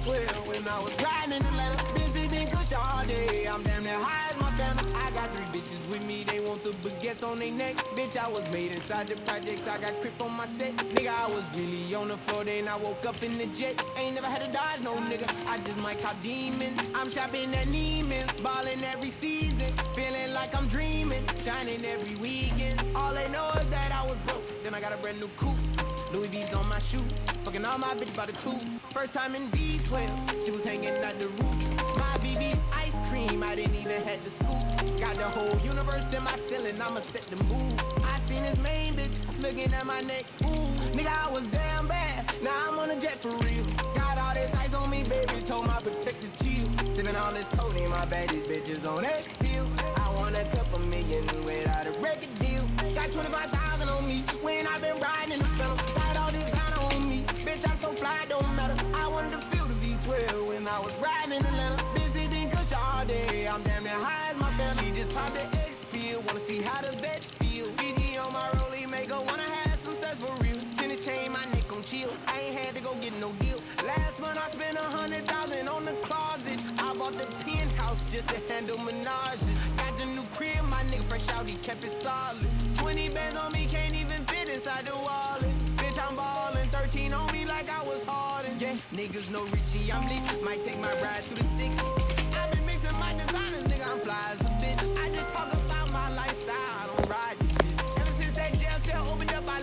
V12 when I was riding in Atlanta. Busy been kush all day. I'm damn near high as my family. I got 3 bitches with me. They want the baguettes on their neck. Bitch, I was made inside the projects. I got crip on my set. Nigga, I was really on the floor. Then I woke up in the jet. Ain't never had to dodge no nigga. I just might cop demon. I'm shopping at Neiman's. Ballin' every season. Feeling like I'm dreaming. Shining every weekend. All they know is that I was broke. Then I got a brand new coupe. Louis V's on my shoes. Fucking all my bitches by the two. First time in D12. She was hanging at the roof. My BB's ice cream. I didn't even have to scoop. Got the whole universe in my ceiling. I'ma set the mood. I seen his main bitch looking at my neck. Ooh, nigga, I was damn bad. Now I'm on a jet for real. Got all this ice on me, baby. Told my protector chill. Sipping all this codeine. My baddest bitches on X pill. I want a couple million without a record deal. Got 25,000 on me when I been riding in the film. Got all designer on me. Bitch, I'm so fly, don't matter. I wanted to feel the V12 when I was riding in Atlanta. Busy been kush all day. I'm damn near high as my family. She just popped the X pill. Wanna see how the vet feel. VG on my rollie, make her wanna have some sex for real. Tennis chain, my neck on chill. I ain't had to go get no deal. Last month I spent 100,000 on the closet. I bought the penthouse just to handle menages. Got the new crib, my nigga fresh out, he kept it solid. 20 bands on me, can't even fit inside the wallet. Bitch, I'm ballin', 13 on me like I was Harden. Yeah, niggas know Richie, I'm lit. Might take my ride through the 6. I been mixing my designers, nigga, I'm fly as a bitch. I just talk about my lifestyle, I don't ride this shit. Ever since that jail cell opened up, I